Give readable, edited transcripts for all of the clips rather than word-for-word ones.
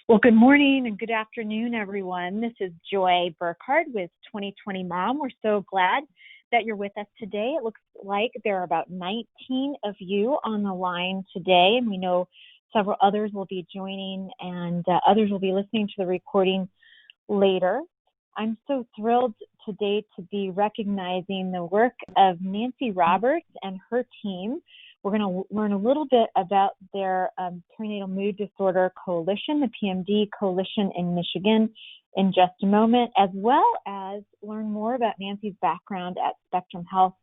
Well, good morning and good afternoon, everyone. This is Joy Burkhardt with 2020 Mom. We're so glad that you're with us today. It looks like there are about 19 of you on the line today, and we know several others will be joining and others will be listening to the recording later. I'm so thrilled today to be recognizing the work of Nancy Roberts and her team. We're going to learn a little bit about their Perinatal Mood Disorder Coalition, the PMD Coalition in Michigan, in just a moment, as well as learn more about Nancy's background at Spectrum Health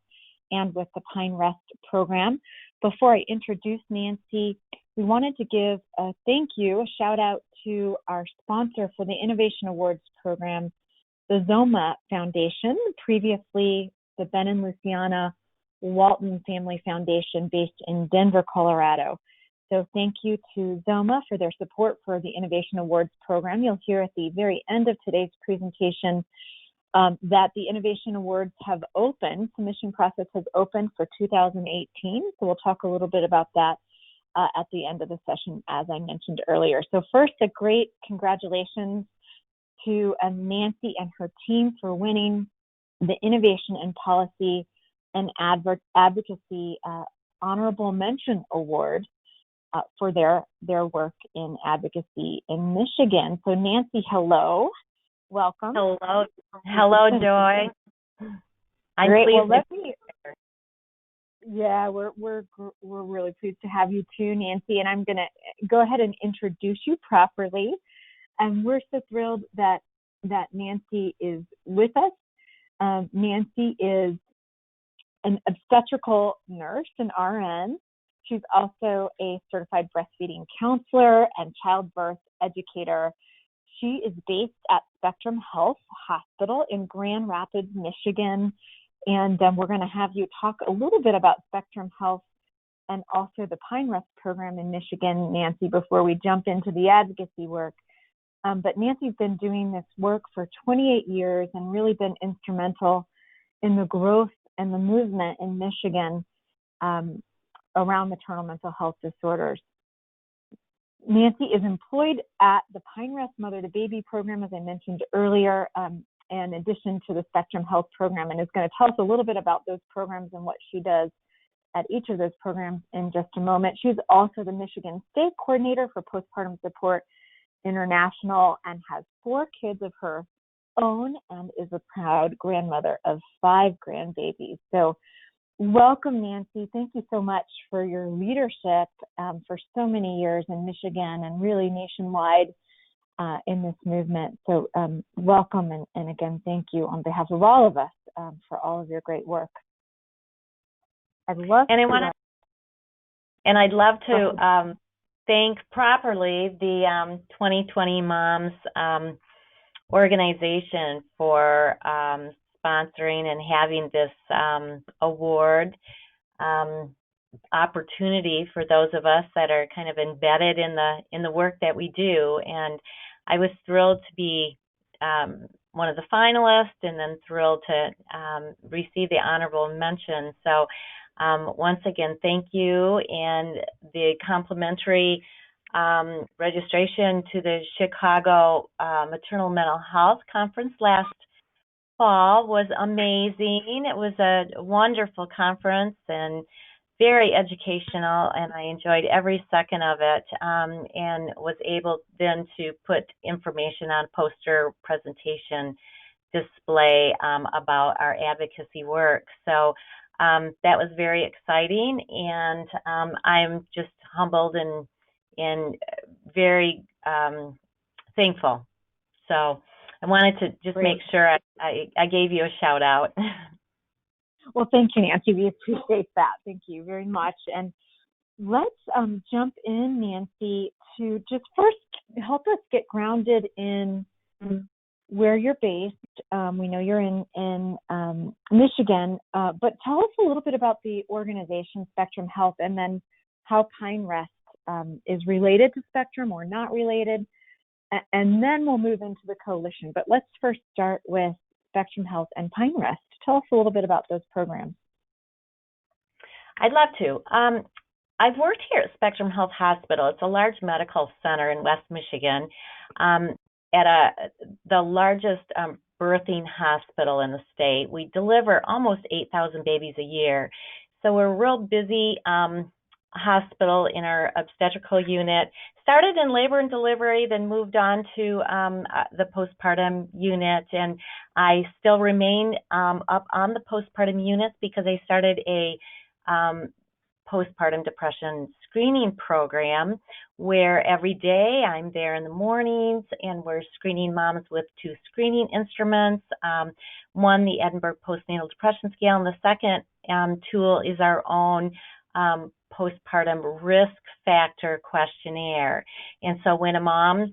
and with the Pine Rest program. Before I introduce Nancy, we wanted to give a thank you, a shout out to our sponsor for the Innovation Awards program, the Zoma Foundation, previously the Ben and Luciana Walton Family Foundation based in Denver, Colorado. So thank you to Zoma for their support for the Innovation Awards program. You'll hear at the very end of today's presentation that the Innovation Awards have opened, submission process has opened for 2018. So we'll talk a little bit about that at the end of the session, as I mentioned earlier. So first, a great congratulations to Nancy and her team for winning the Innovation and Policy and Advocacy Honorable Mention Award for their work in advocacy in Michigan. So Nancy, hello, welcome. Hello, Joy. I'm Great. pleased. Yeah, we're really pleased to have you too, Nancy. And I'm gonna go ahead and introduce you properly. And we're so thrilled that Nancy is with us. Nancy is an obstetrical nurse, an RN. She's also a certified breastfeeding counselor and childbirth educator. She is based at Spectrum Health Hospital in Grand Rapids, Michigan. And we're going to have you talk a little bit about Spectrum Health and also the Pine Rest program in Michigan, Nancy, before we jump into the advocacy work. But Nancy's been doing this work for 28 years and really been instrumental in the growth and the movement in Michigan around maternal mental health disorders. Nancy is employed at the Pine Rest Mother-to-Baby program, as I mentioned earlier, in addition to the Spectrum Health program, and is going to tell us a little bit about those programs and what she does at each of those programs in just a moment. She's also the Michigan State Coordinator for Postpartum Support International and has 4 kids of her own and is a proud grandmother of 5 grandbabies. So welcome, Nancy. Thank you so much for your leadership for so many years in Michigan and really nationwide in this movement. So welcome, and again, thank you on behalf of all of us for all of your great work. I'd love to thank properly the 2020 Moms organization for sponsoring and having this award opportunity for those of us that are kind of embedded in the work that we do. And I was thrilled to be one of the finalists, and then thrilled to receive the honorable mention. So once again, thank you. And the complimentary registration to the Chicago Maternal Mental Health Conference last fall was amazing. It was a wonderful conference and very educational, and I enjoyed every second of it, and was able then to put information on poster presentation display about our advocacy work. So that was very exciting, and I'm just humbled and very thankful. So I wanted to just make sure I gave you a shout out. Well, thank you, Nancy. We appreciate that. Thank you very much. And let's jump in, Nancy, to just first help us get grounded in where you're based. We know you're in Michigan, but tell us a little bit about the organization Spectrum Health, and then how Pine Rest is related to Spectrum or not related, and then we'll move into the coalition. But let's first start with Spectrum Health and Pine Rest. Tell us a little bit about those programs. I'd love to. I've worked here at Spectrum Health Hospital. It's a large medical center in West Michigan, at the largest birthing hospital in the state. We deliver almost 8,000 babies a year. So we're a real busy hospital in our obstetrical unit. Started in labor and delivery, then moved on to the postpartum unit, and I still remain up on the postpartum unit because I started a postpartum depression screening program where every day I'm there in the mornings and we're screening moms with 2 screening instruments. One, the Edinburgh Postnatal Depression Scale, and the second tool is our own postpartum risk factor questionnaire. And so when a mom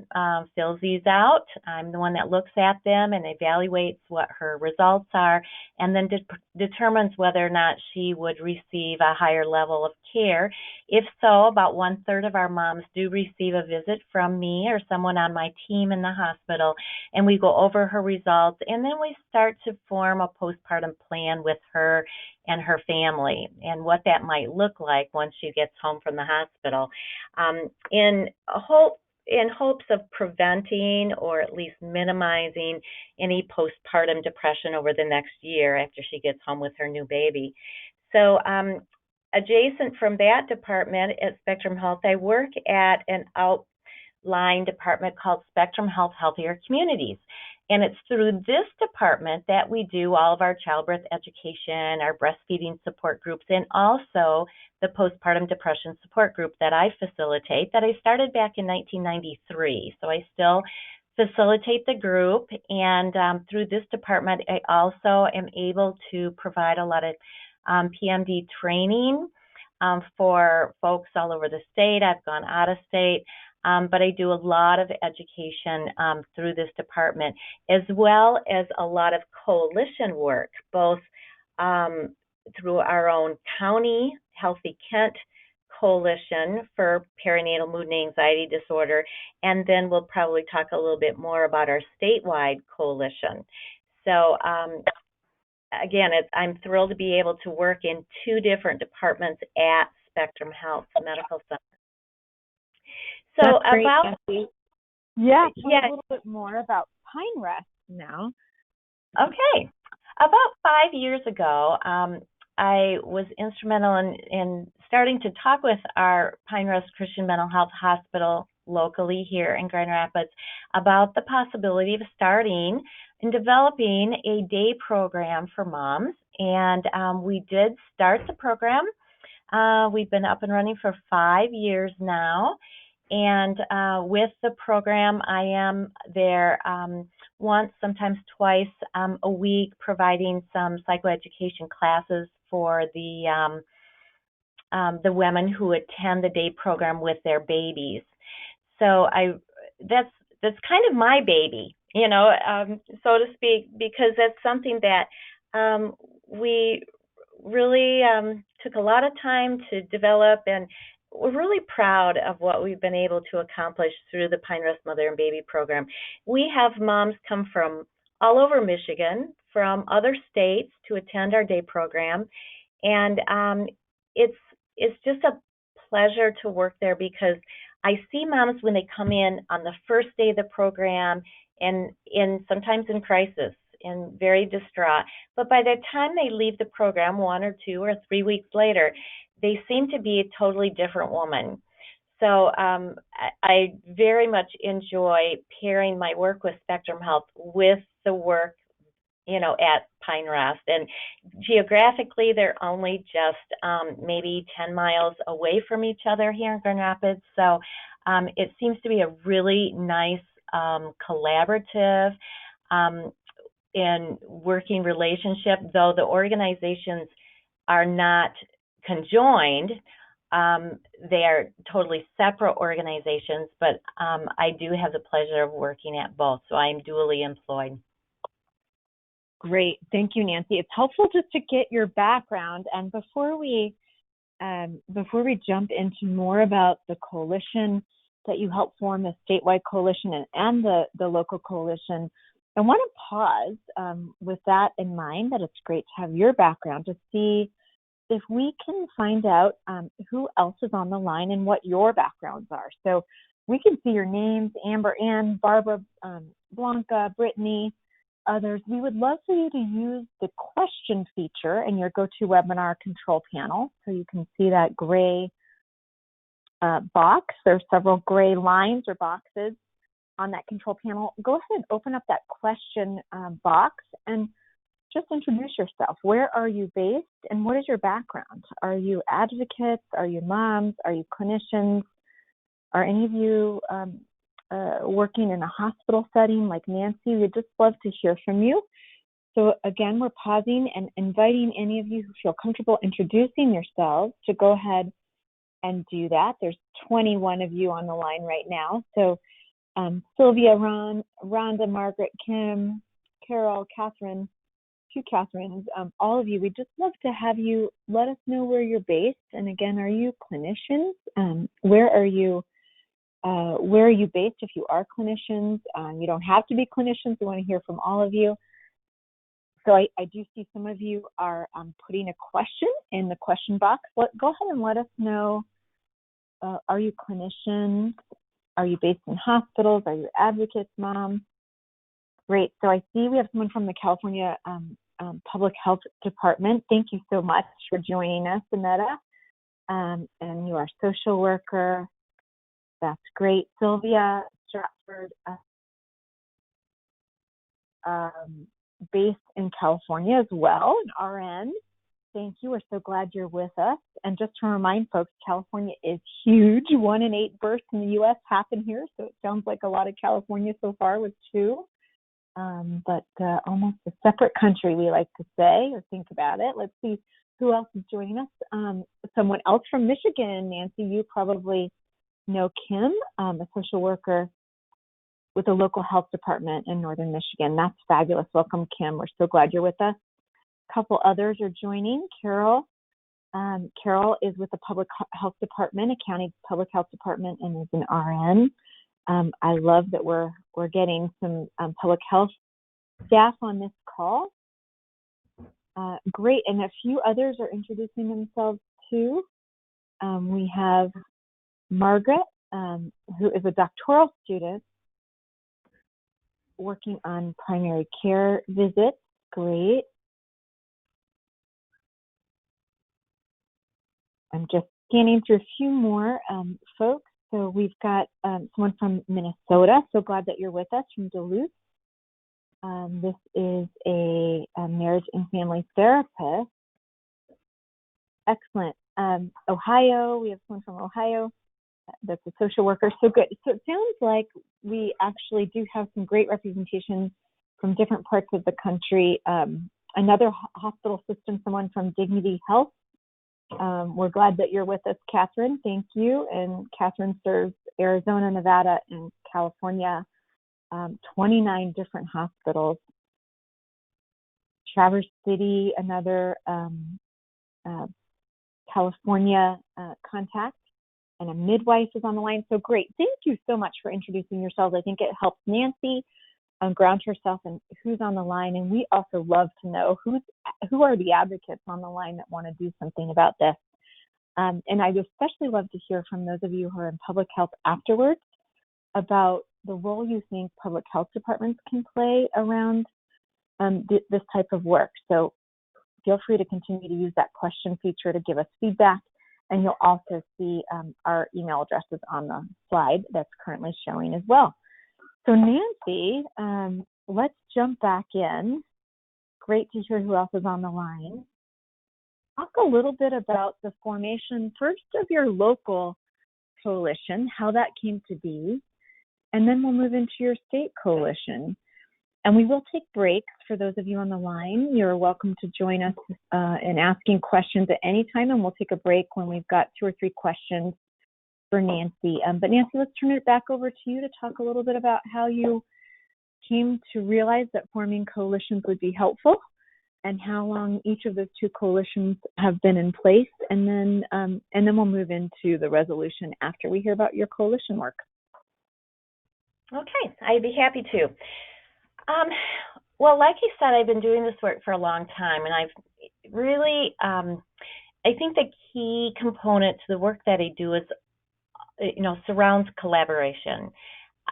fills these out, I'm the one that looks at them and evaluates what her results are, and then determines whether or not she would receive a higher level of care. If so, about 1/3 of our moms do receive a visit from me or someone on my team in the hospital, and we go over her results, and then we start to form a postpartum plan with her and her family and what that might look like once she gets home from the hospital, in hopes of preventing or at least minimizing any postpartum depression over the next year after she gets home with her new baby. So adjacent from that department at Spectrum Health, I work at an outlying department called Spectrum Health Healthier Communities. And it's through this department that we do all of our childbirth education, our breastfeeding support groups, and also the postpartum depression support group that I facilitate, that I started back in 1993. So I still facilitate the group, and through this department, I also am able to provide a lot of PMD training for folks all over the state. I've gone out of state. But I do a lot of education through this department, as well as a lot of coalition work, both through our own county Healthy Kent Coalition for perinatal mood and anxiety disorder, and then we'll probably talk a little bit more about our statewide coalition. So again, I'm thrilled to be able to work in 2 different departments at Spectrum Health Medical Center. So that's great, about Nancy. Yeah, a little bit more about Pine Rest now. Okay. About 5 years ago, I was instrumental in starting to talk with our Pine Rest Christian Mental Health Hospital locally here in Grand Rapids about the possibility of starting and developing a day program for moms. And we did start the program. We've been up and running for 5 years now. And with the program, I am there once, sometimes twice a week, providing some psychoeducation classes for the women who attend the day program with their babies. So that's kind of my baby, so to speak, because that's something that we really took a lot of time to develop, and we're really proud of what we've been able to accomplish through the Pine Rest Mother and Baby program. We have moms come from all over Michigan, from other states, to attend our day program, and it's just a pleasure to work there because I see moms when they come in on the first day of the program, and sometimes in crisis and very distraught, but by the time they leave the program 1 or 2 or 3 weeks later, they seem to be a totally different woman. So I very much enjoy pairing my work with Spectrum Health with the work, at Pine Rest. And geographically, they're only just maybe 10 miles away from each other here in Grand Rapids. So it seems to be a really nice collaborative and working relationship, though the organizations are not conjoined. They are totally separate organizations, but I do have the pleasure of working at both, so I'm dually employed. Great. Thank you, Nancy. It's helpful just to get your background. And before we jump into more about the coalition that you helped form, the statewide coalition and the local coalition, I want to pause with that in mind, that it's great to have your background to see if we can find out who else is on the line and what your backgrounds are. So we can see your names, Amber, Ann, Barbara, Blanca, Brittany, others. We would love for you to use the question feature in your GoToWebinar control panel. So you can see that gray box. There's several gray lines or boxes on that control panel. Go ahead and open up that question box and just introduce yourself. Where are you based and what is your background? Are you advocates? Are you moms? Are you clinicians? Are any of you working in a hospital setting like Nancy? We'd just love to hear from you. So again, we're pausing and inviting any of you who feel comfortable introducing yourselves to go ahead and do that. There's 21 of you on the line right now. So Sylvia, Ron, Rhonda, Margaret, Kim, Carol, Catherine, two Catherines, all of you, we'd just love to have you let us know where you're based. And again, are you clinicians? Where are you based if you are clinicians? You don't have to be clinicians. We want to hear from all of you. So I do see some of you are putting a question in the question box. Go ahead and let us know, are you clinicians? Are you based in hospitals? Are you advocates, mom? Great. So I see we have someone from the California Public Health Department. Thank you so much for joining us, Anetta. And you are a social worker. That's great. Sylvia Stratford, based in California as well, an RN. Thank you. We're so glad you're with us. And just to remind folks, California is huge. 1 in 8 births in the U.S. happen here. So it sounds like a lot of California so far with 2. But almost a separate country, we like to say, or think about it. Let's see who else is joining us. Someone else from Michigan. Nancy, you probably know Kim, a social worker with a local health department in northern Michigan. That's fabulous. Welcome, Kim. We're so glad you're with us. A couple others are joining. Carol. Carol is with the public health department, a county public health department, and is an RN. I love that we're getting some public health staff on this call. Great, and a few others are introducing themselves too. We have Margaret, who is a doctoral student working on primary care visits. Great. I'm just scanning through a few more folks. So we've got someone from Minnesota. So glad that you're with us, from Duluth. This is a marriage and family therapist. Excellent. Ohio, we have someone from Ohio that's a social worker. So good. So it sounds like we actually do have some great representation from different parts of the country. Another hospital system, someone from Dignity Health. We're glad that you're with us, Catherine. Thank you. And Catherine serves Arizona, Nevada, and California, 29 different hospitals. Traverse City, another California contact, and a midwife is on the line. So great. Thank you so much for introducing yourselves. I think it helps Nancy ground herself and who's on the line. And we also love to know who are the advocates on the line that want to do something about this. And I'd especially love to hear from those of you who are in public health afterwards about the role you think public health departments can play around this type of work. So feel free to continue to use that question feature to give us feedback. And you'll also see our email addresses on the slide that's currently showing as well. So Nancy, let's jump back in. Great to hear who else is on the line. Talk a little bit about the formation first of your local coalition, how that came to be, and then we'll move into your state coalition. And we will take breaks for those of you on the line. You're welcome to join us in asking questions at any time, and we'll take a break when we've got 2 or 3 questions for Nancy. But Nancy, let's turn it back over to you to talk a little bit about how you came to realize that forming coalitions would be helpful and how long each of those 2 coalitions have been in place. And then we'll move into the resolution after we hear about your coalition work. Okay, I'd be happy to. Well, like you said, I've been doing this work for a long time, and I've really I think the key component to the work that I do is, surrounds collaboration.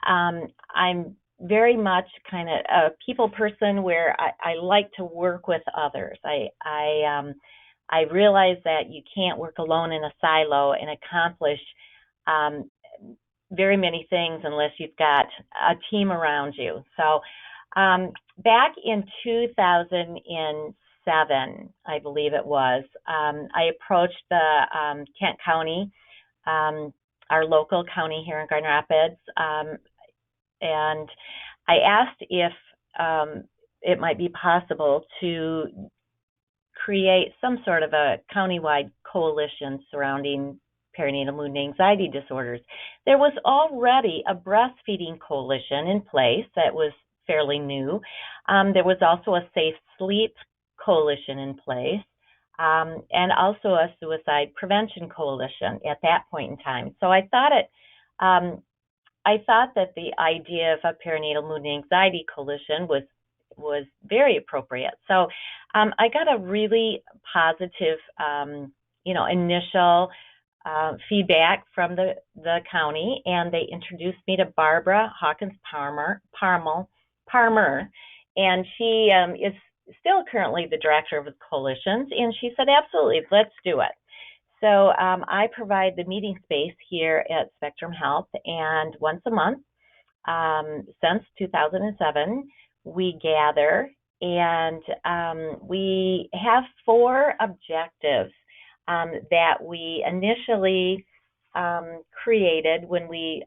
I'm very much kind of a people person where I like to work with others. I realize that you can't work alone in a silo and accomplish um, very many things unless you've got a team around you. So back in 2007, I believe it was, I approached the Kent County, um, our local county here in Grand Rapids, and I asked if it might be possible to create some sort of a countywide coalition surrounding perinatal mood and anxiety disorders. There was already a breastfeeding coalition in place that was fairly new. There was also a safe sleep coalition in place, and also a suicide prevention coalition at that point in time. So um, I thought that the idea of a perinatal mood and anxiety coalition was very appropriate. So I got a really positive, initial feedback from the county, and they introduced me to Barbara Hawkins Parmer, and she is still currently the director of the coalitions, and she said, absolutely, let's do it. So I provide the meeting space here at Spectrum Health, and once a month since 2007, we gather, and we have 4 objectives that we initially created when we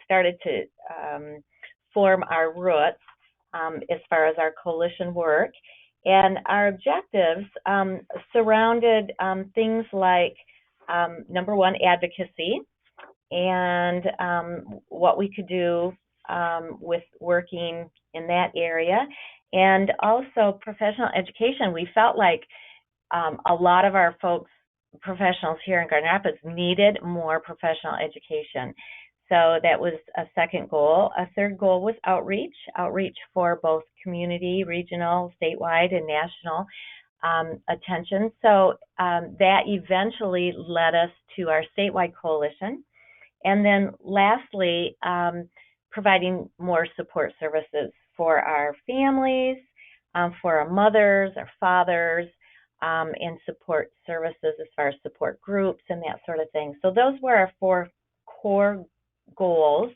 started to form our roots as far as our coalition work. And our objectives surrounded things like, number one, advocacy, and what we could do with working in that area, and also professional education. We felt like a lot of our professionals here in Grand Rapids needed more professional education. So that was a second goal. A third goal was outreach for both community, regional, statewide, and national attention. So that eventually led us to our statewide coalition. And then lastly, providing more support services for our families, for our mothers, our fathers, and support services as far as support groups and that sort of thing. So those were our 4 core goals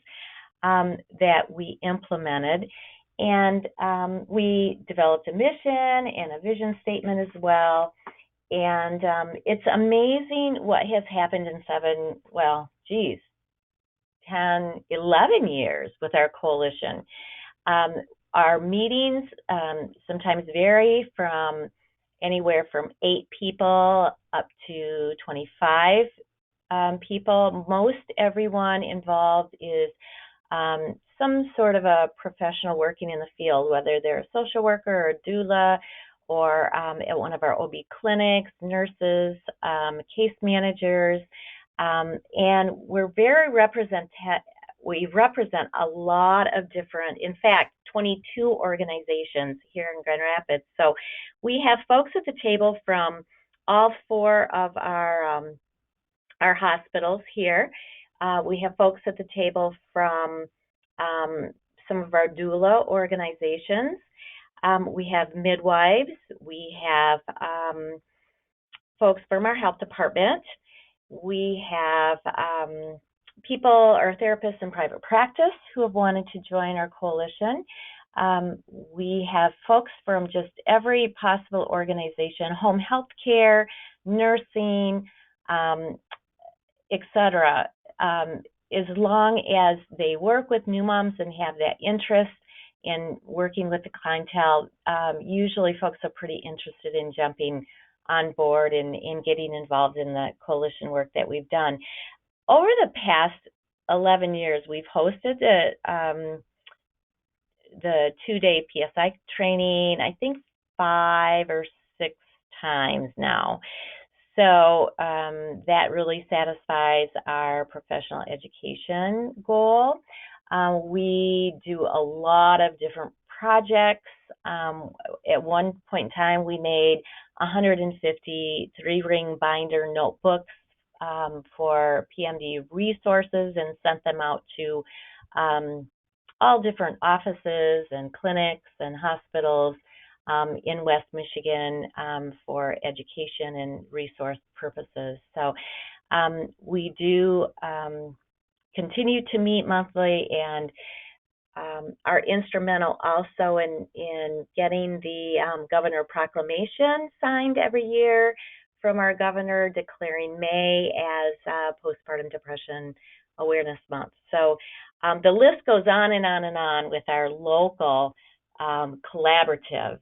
that we implemented. And we developed a mission and a vision statement as well. And it's amazing what has happened in 10, 11 years with our coalition. Our meetings sometimes vary from anywhere from 8 people up to 25 people. Most everyone involved is some sort of a professional working in the field, whether they're a social worker or a doula, or at one of our OB clinics, nurses, case managers, and we're very we represent a lot of different, in fact, 22 organizations here in Grand Rapids. So we have folks at the table from all 4 of our hospitals here. We have folks at the table from some of our doula organizations. We have midwives. We have folks from our health department. We have people or therapists in private practice who have wanted to join our coalition. We have folks from just every possible organization, home health care, nursing, etc. As long as they work with new moms and have that interest in working with the clientele, usually folks are pretty interested in jumping on board and in getting involved in the coalition work that we've done. Over the past 11 years, we've hosted the 2-day PSI training, I think 5 or 6 times now. So that really satisfies our professional education goal. We do a lot of different projects. At one point in time, we made 150 three-ring binder notebooks for PMD resources and sent them out to all different offices and clinics and hospitals in West Michigan for education and resource purposes. So we do continue to meet monthly, and are instrumental also in getting the governor proclamation signed every year from our governor, declaring May as Postpartum Depression Awareness Month. So the list goes on and on and on with our local collaborative,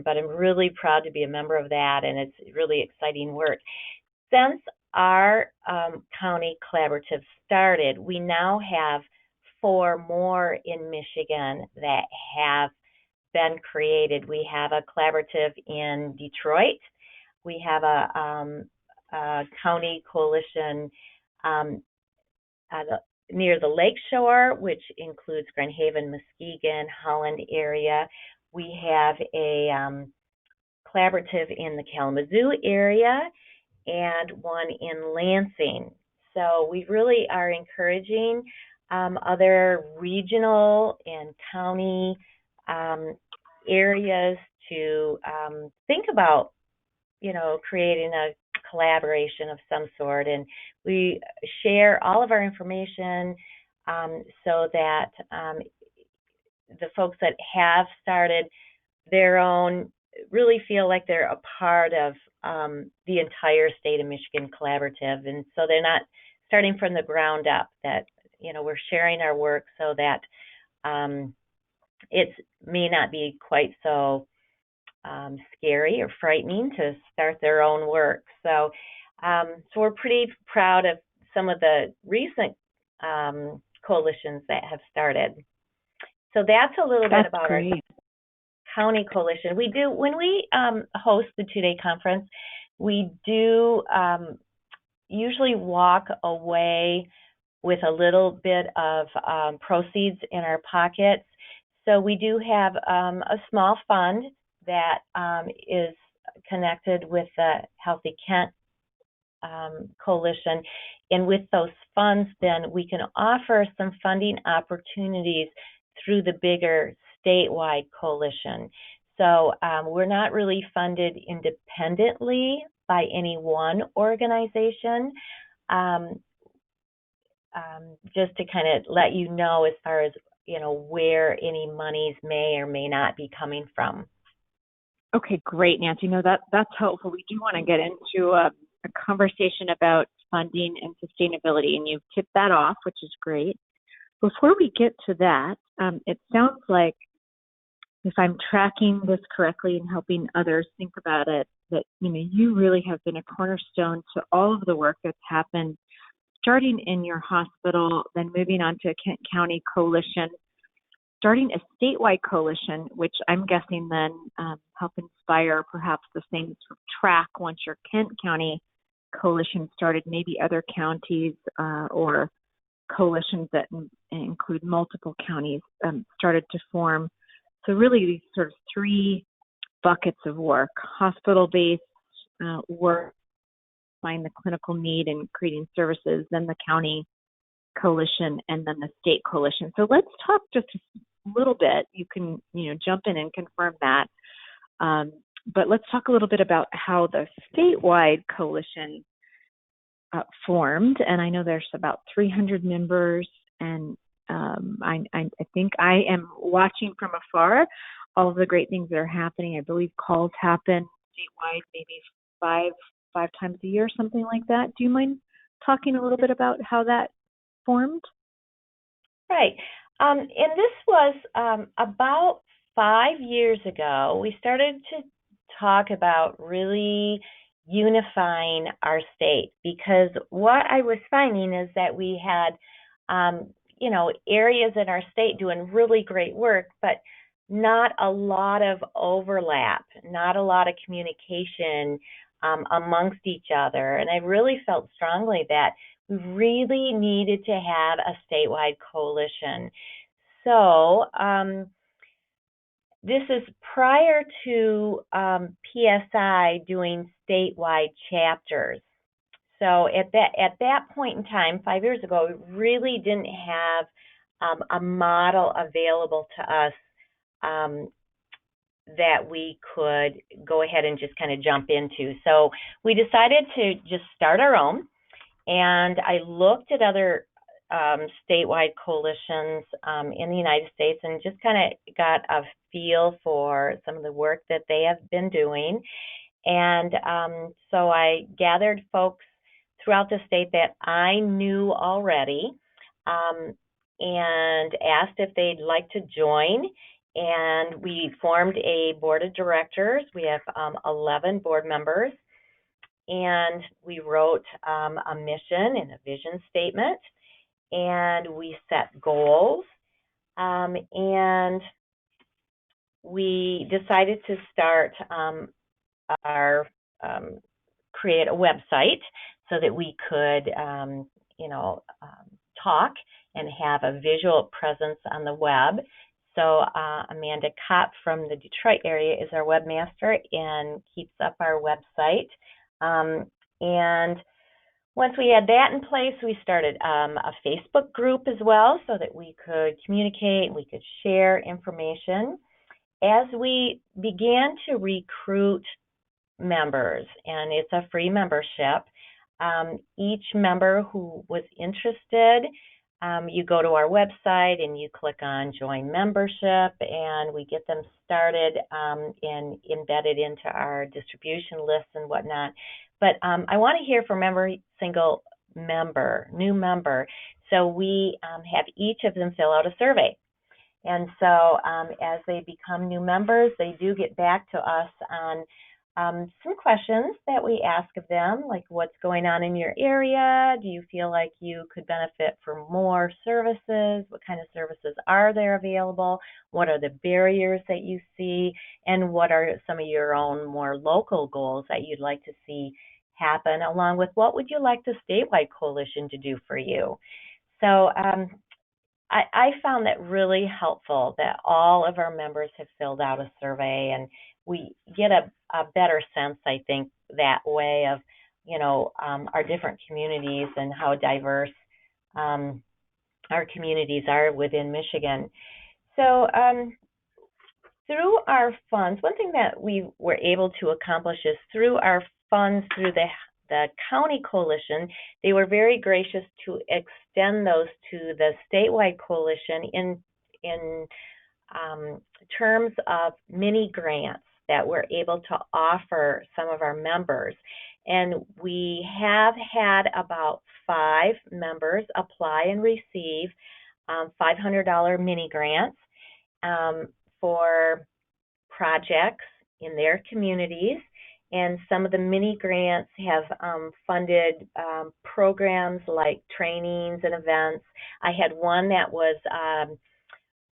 but I'm really proud to be a member of that, and it's really exciting work. Since our county collaborative started, we now have 4 more in Michigan that have been created. We have a collaborative in Detroit. We have a county coalition near the lakeshore, which includes Grand Haven, Muskegon, Holland area. We have a collaborative in the Kalamazoo area and one in Lansing. So we really are encouraging other regional and county areas to think about, creating a collaboration of some sort. And we share all of our information so that the folks that have started their own really feel like they're a part of the entire state of Michigan collaborative. And so they're not starting from the ground up, that, we're sharing our work so that it may not be quite so scary or frightening to start their own work. So, so we're pretty proud of some of the recent coalitions that have started. So that's a little bit about great. our county coalition. We do, when we host the 2-day conference, we do usually walk away with a little bit of proceeds in our pockets. So we do have a small fund that is connected with the Healthy Kent Coalition. And with those funds, then we can offer some funding opportunities through the bigger statewide coalition. So we're not really funded independently by any one organization. Just to kind of let you know as far as, where any monies may or may not be coming from. Okay, great, Nancy. That's helpful. We do want to get into a conversation about funding and sustainability, and you've tipped that off, which is great. Before we get to that, it sounds like, if I'm tracking this correctly and helping others think about it, that you really have been a cornerstone to all of the work that's happened, starting in your hospital, then moving on to a Kent County coalition, starting a statewide coalition, which I'm guessing then help inspire perhaps the same sort of track once your Kent County coalition started, maybe other counties or coalitions that include multiple counties started to form. So really these sort of 3 buckets of work: hospital-based work, find the clinical need and creating services, then the county coalition, and then the state coalition. So let's talk just a little bit. You can, jump in and confirm that. But let's talk a little bit about how the statewide coalition formed. And I know there's about 300 members, and I think I am watching from afar all of the great things that are happening. I believe calls happen statewide maybe five times a year, something like that. Do you mind talking a little bit about how that formed? Right. And this was about 5 years ago. We started to talk about really unifying our state, because what I was finding is that we had, areas in our state doing really great work, but not a lot of overlap, not a lot of communication amongst each other. And I really felt strongly that we really needed to have a statewide coalition. So this is prior to PSI doing statewide chapters. So at that point in time, 5 years ago, we really didn't have a model available to us that we could go ahead and just kind of jump into. So we decided to just start our own, and I looked at other statewide coalitions in the United States and just kind of got a feel for some of the work that they have been doing. And so I gathered folks throughout the state that I knew already and asked if they'd like to join. And we formed a board of directors. We have 11 board members. And we wrote a mission and a vision statement. And we set goals. And we decided to start create a website so that we could, talk and have a visual presence on the web. So Amanda Kopp from the Detroit area is our webmaster and keeps up our website. And once we had that in place, we started a Facebook group as well so that we could communicate, we could share information. As we began to recruit members, and it's a free membership, each member who was interested, you go to our website and you click on Join Membership, and we get them started and embedded into our distribution lists and whatnot. But I want to hear from every single member, new member. So we have each of them fill out a survey. And so as they become new members, they do get back to us on some questions that we ask of them, like what's going on in your area? Do you feel like you could benefit from more services? What kind of services are there available? What are the barriers that you see? And what are some of your own more local goals that you'd like to see happen, along with what would you like the statewide coalition to do for you? So I found that really helpful that all of our members have filled out a survey, and we get a better sense, I think, that way of, our different communities and how diverse our communities are within Michigan. So through our funds, one thing that we were able to accomplish is through our funds, through the county coalition, they were very gracious to extend those to the statewide coalition in terms of mini grants that we're able to offer some of our members. And we have had about 5 members apply and receive $500 mini grants for projects in their communities. And some of the mini grants have funded programs like trainings and events. I had one that was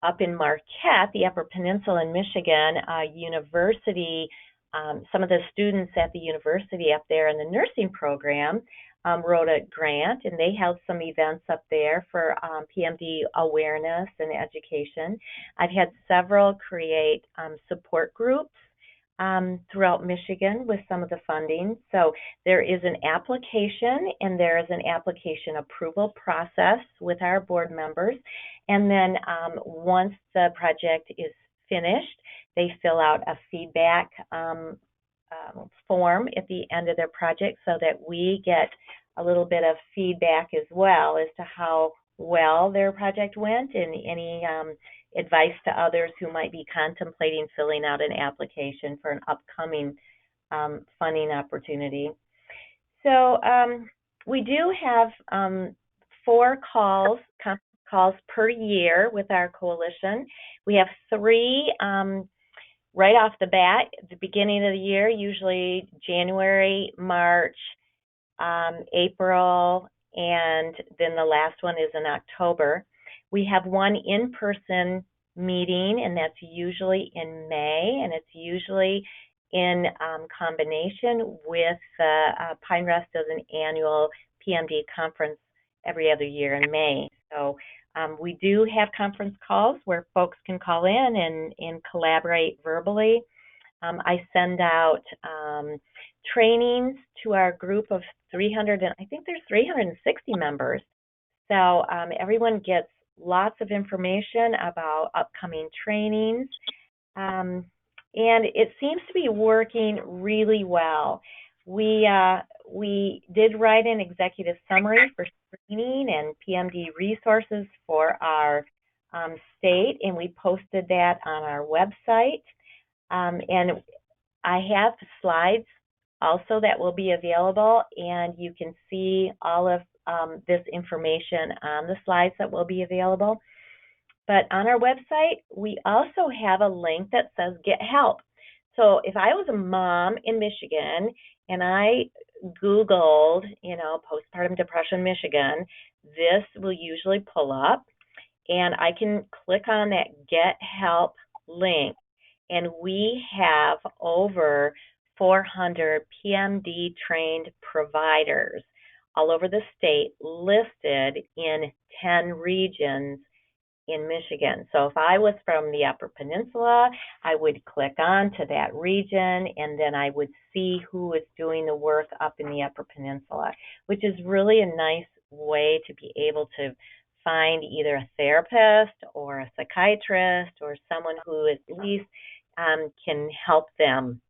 up in Marquette, the Upper Peninsula in Michigan, university. Some of the students at the university up there in the nursing program wrote a grant, and they held some events up there for PMD awareness and education. I've had several create support groups throughout Michigan with some of the funding. So there is an application, and there is an application approval process with our board members. And then once the project is finished, they fill out a feedback form at the end of their project so that we get a little bit of feedback as well as to how well their project went and any advice to others who might be contemplating filling out an application for an upcoming funding opportunity. So we do have 4 conference calls per year with our coalition. We have 3 right off the bat at the beginning of the year, usually January, March, April, and then the last one is in October. We have one in-person meeting, and that's usually in May, and it's usually in combination with Pine Rest as an annual PMD conference every other year in May. So we do have conference calls where folks can call in and collaborate verbally. I send out trainings to our group of 300, and I think there's 360 members. So everyone gets lots of information about upcoming trainings. And it seems to be working really well. We did write an executive summary for screening and PMD resources for our state, and we posted that on our website. And I have slides also that will be available, and you can see all of this information on the slides that will be available. But on our website, we also have a link that says Get Help. So if I was a mom in Michigan and I Googled, postpartum depression Michigan, this will usually pull up, and I can click on that Get Help link. And we have over 400 PMD trained providers all over the state listed in 10 regions in Michigan. So if I was from the Upper Peninsula, I would click on to that region, and then I would see who is doing the work up in the Upper Peninsula, which is really a nice way to be able to find either a therapist or a psychiatrist or someone who at least can help them,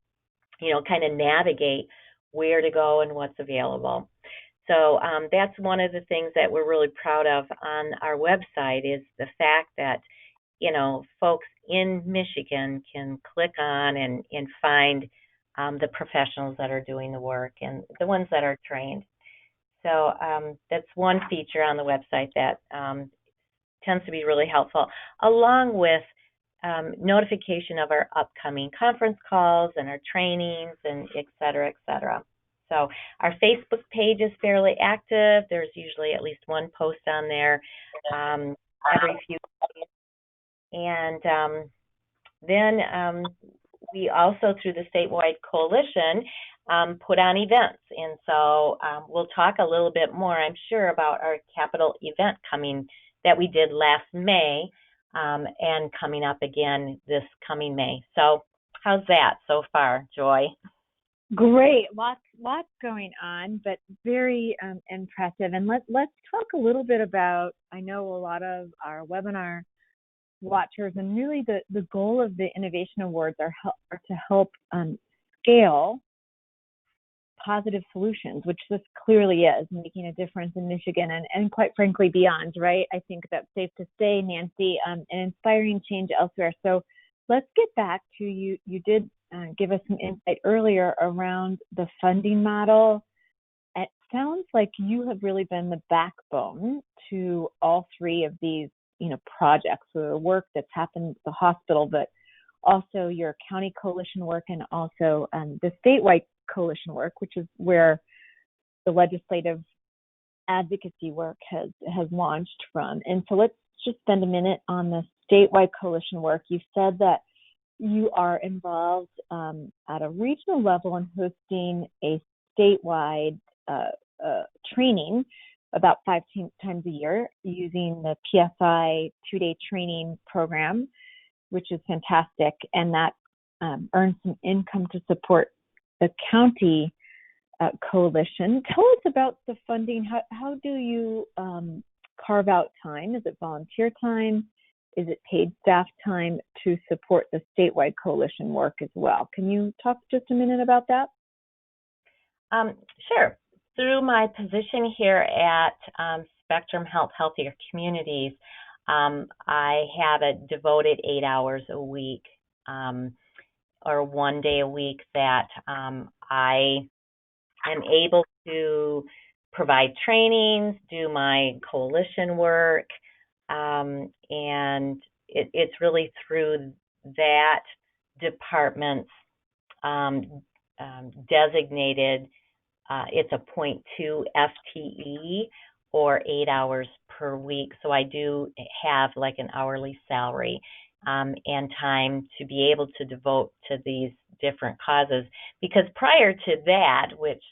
kind of navigate where to go and what's available. So that's one of the things that we're really proud of on our website is the fact that, folks in Michigan can click on and find the professionals that are doing the work and the ones that are trained. So that's one feature on the website that tends to be really helpful, along with notification of our upcoming conference calls and our trainings and et cetera, et cetera. So our Facebook page is fairly active. There's usually at least one post on there every few days. And then we also, through the statewide coalition, put on events. And so we'll talk a little bit more, I'm sure, about our capital event that we did last May and coming up again this coming May. So how's that so far, Joy? Great, lots going on, but very impressive. And let's talk a little bit about, I know a lot of our webinar watchers, and really the goal of the Innovation Awards are to help scale positive solutions, which this clearly is, making a difference in Michigan and quite frankly beyond, right? I think that's safe to say, Nancy, and inspiring change elsewhere. So let's get back to you. You did give us some insight earlier around the funding model. It sounds like you have really been the backbone to all three of these, projects, so the work that's happened at the hospital, but also your county coalition work and also the statewide coalition work, which is where the legislative advocacy work has launched from. And so let's just spend a minute on the statewide coalition work. You said that you are involved at a regional level in hosting a statewide training about 5 times a year using the PSI 2-day training program, which is fantastic. And that earns some income to support the county coalition. Tell us about the funding. How do you carve out time? Is it volunteer time? Is it paid staff time to support the statewide coalition work as well? Can you talk just a minute about that? Sure. Through my position here at Spectrum Health Healthier Communities, I have a devoted 8 hours a week or 1 day a week that I am able to provide trainings, do my coalition work, and it's really through that department's designated, it's a 0.2 FTE or 8 hours per week. So I do have like an hourly salary and time to be able to devote to these different causes. Because prior to that, which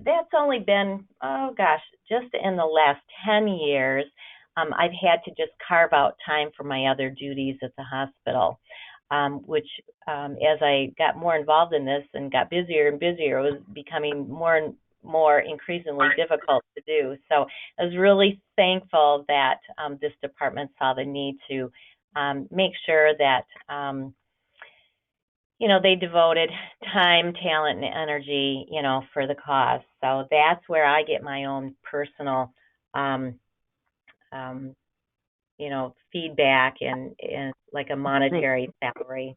that's only been, oh gosh, just in the last 10 years, I've had to just carve out time for my other duties at the hospital, which, as I got more involved in this and got busier and busier, it was becoming more and more increasingly difficult to do. So I was really thankful that this department saw the need to make sure that they devoted time, talent, and energy, for the cause. So that's where I get my own personal, um, um, feedback and like a monetary salary.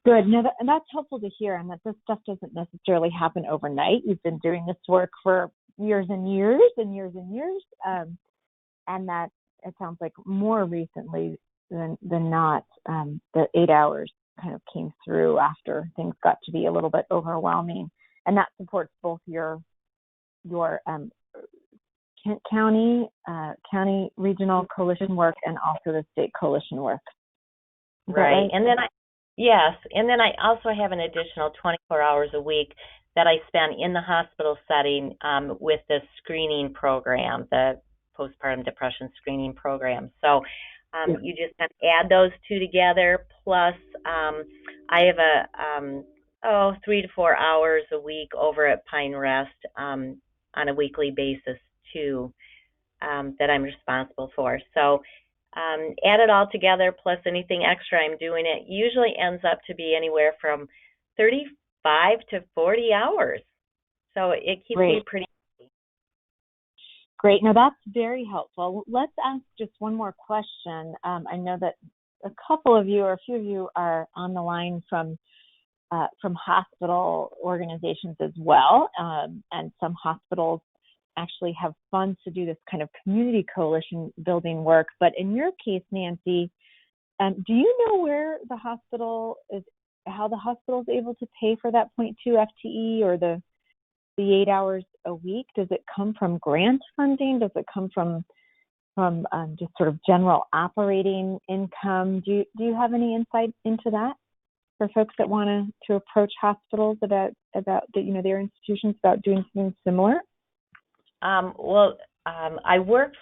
Good. No, and that's helpful to hear, and that this stuff doesn't necessarily happen overnight. You've been doing this work for years and years and years and years, and that it sounds like more recently than not, the 8 hours kind of came through after things got to be a little bit overwhelming, and that supports both your county regional coalition work and also the state coalition work. Right. And then I also have an additional 24 hours a week that I spend in the hospital setting with the screening program, the postpartum depression screening program. So you just kind of add those two together. Plus, I have 3 to 4 hours a week over at Pine Rest on a weekly basis too, that I'm responsible for. So add it all together plus anything extra I'm doing, it usually ends up to be anywhere from 35 to 40 hours. So it keeps me pretty busy. Great. Now that's very helpful. Let's ask just one more question. I know that a couple of you or a few of you are on the line from hospital organizations as well, and some hospitals actually have funds to do this kind of community coalition building work. But in your case, Nancy, do you know where the hospital is, how the hospital is able to pay for that 0.2 FTE or the 8 hours a week? Does it come from grant funding? Does it come from just sort of general operating income? Do you have any insight into that for folks that want to approach hospitals about their institutions about doing something similar? I work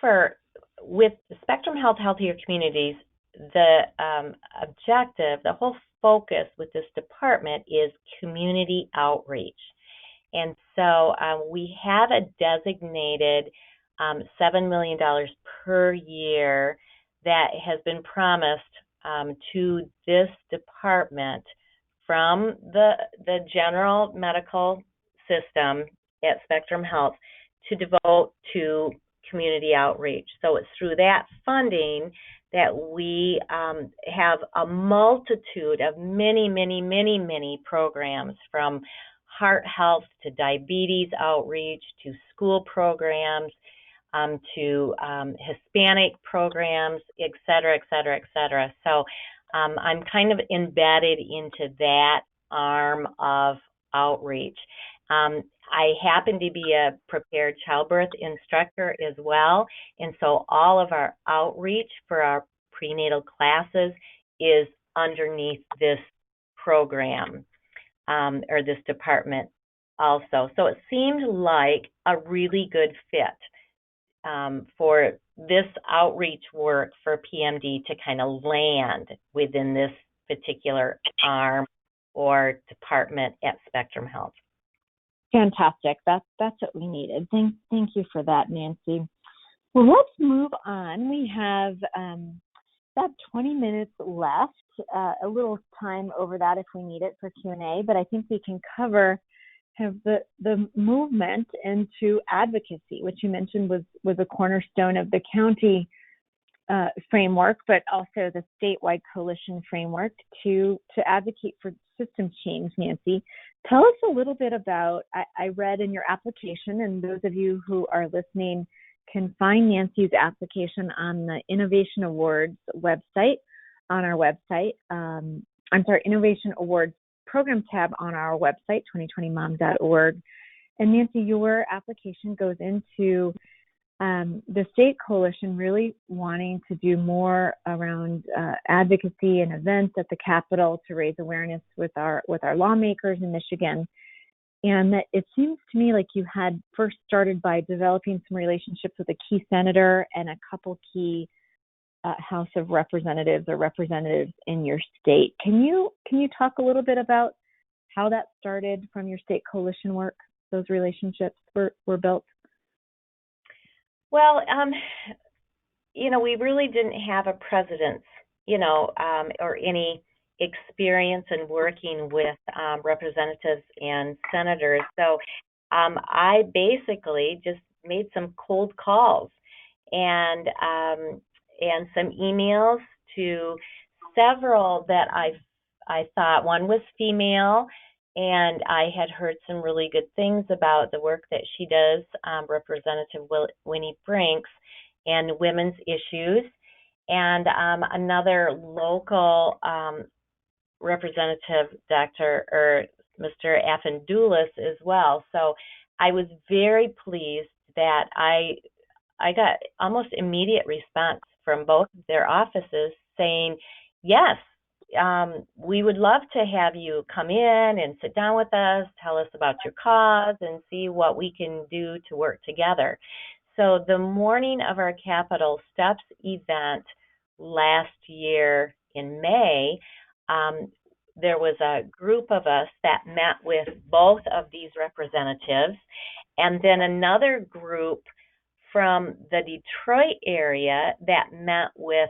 with Spectrum Health Healthier Communities. The objective, the whole focus with this department is community outreach. And so we have a designated $7 million per year that has been promised to this department from the general medical system at Spectrum Health to devote to community outreach. So it's through that funding that we have a multitude of many programs, from heart health to diabetes outreach to school programs to Hispanic programs, et cetera, et cetera, et cetera. So I'm kind of embedded into that arm of outreach. I happen to be a prepared childbirth instructor as well, and so all of our outreach for our prenatal classes is underneath this program or this department also. So it seemed like a really good fit for this outreach work for PMD to kind of land within this particular arm or department at Spectrum Health. Fantastic. That's what we needed. Thank you for that, Nancy. Well, let's move on. We have about 20 minutes left, a little time over that if we need it for Q&A, but I think we can cover kind of the movement into advocacy, which you mentioned was a cornerstone of the county framework, but also the statewide coalition framework to advocate for system change. Nancy, tell us a little bit about, I read in your application, and those of you who are listening can find Nancy's application on the Innovation Awards website, on our website. Innovation Awards program tab on our website, 2020mom.org. And Nancy, your application goes into the state coalition really wanting to do more around advocacy and events at the Capitol to raise awareness with our lawmakers in Michigan. and that it seems to me like you had first started by developing some relationships with a key senator and a couple key House of Representatives or representatives in your state. Can you talk a little bit about how that started from your state coalition work? Those relationships were built. Well, we really didn't have a president, or any experience in working with representatives and senators. So I basically just made some cold calls and some emails to several that I thought. One was female, and I had heard some really good things about the work that she does, Representative Winnie Brinks, and women's issues, and another local representative, Mr. Affendoulis as well. So I was very pleased that I got almost immediate response from both of their offices saying, yes, we would love to have you come in and sit down with us, tell us about your cause, and see what we can do to work together. So the morning of our Capitol Steps event last year in May, there was a group of us that met with both of these representatives, and then another group from the Detroit area that met with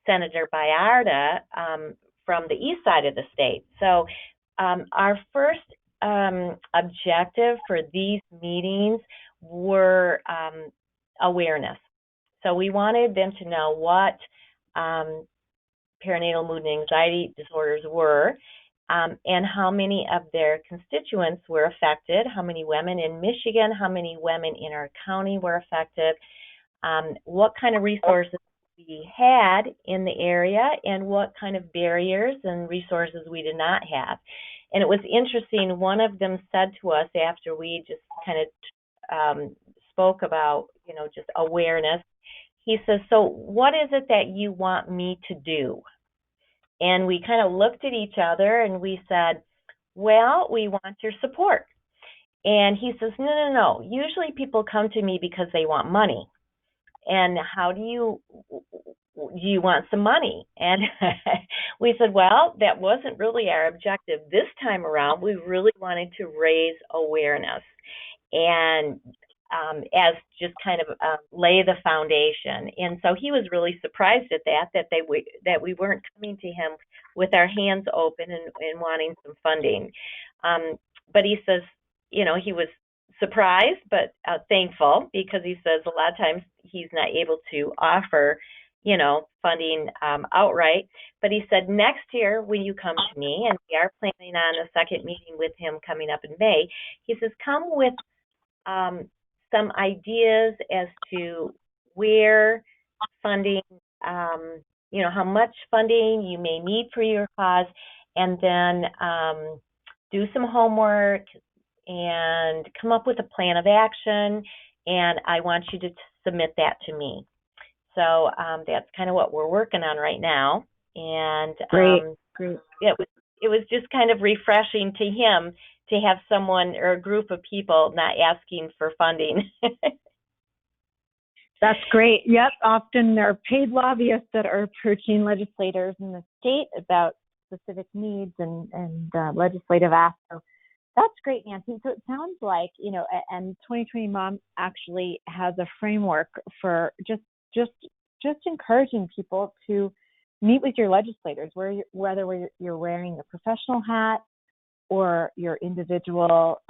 Senator Bayarda from the east side of the state. So our first objective for these meetings were awareness. So we wanted them to know what perinatal mood and anxiety disorders were, and how many of their constituents were affected, how many women in Michigan, how many women in our county were affected, what kind of resources we had in the area, and what kind of barriers and resources we did not have. And it was interesting, one of them said to us after we just kind of spoke about, just awareness, he says, so what is it that you want me to do? And we kind of looked at each other and we said, well, we want your support. And he says, no. Usually people come to me because they want money. And how do you want some money? And we said, well, that wasn't really our objective this time around. We really wanted to raise awareness and as just kind of lay the foundation. And so he was really surprised at that we weren't coming to him with our hands open and wanting some funding. But he says, he was surprised but thankful, because he says a lot of times he's not able to offer, funding outright. But he said, next year when you come to me, and we are planning on a second meeting with him coming up in May, he says, come with some ideas as to where funding, how much funding you may need for your cause, and then do some homework and come up with a plan of action, and I want you to submit that to me. So that's kind of what we're working on right now. And Great. It was just kind of refreshing to him to have someone or a group of people not asking for funding. That's great. Yep. Often there are paid lobbyists that are approaching legislators in the state about specific needs and legislative asks. So that's great, Nancy. So it sounds like, and 2020 Mom actually has a framework for just encouraging people to meet with your legislators, whether you're wearing a professional hat or your individual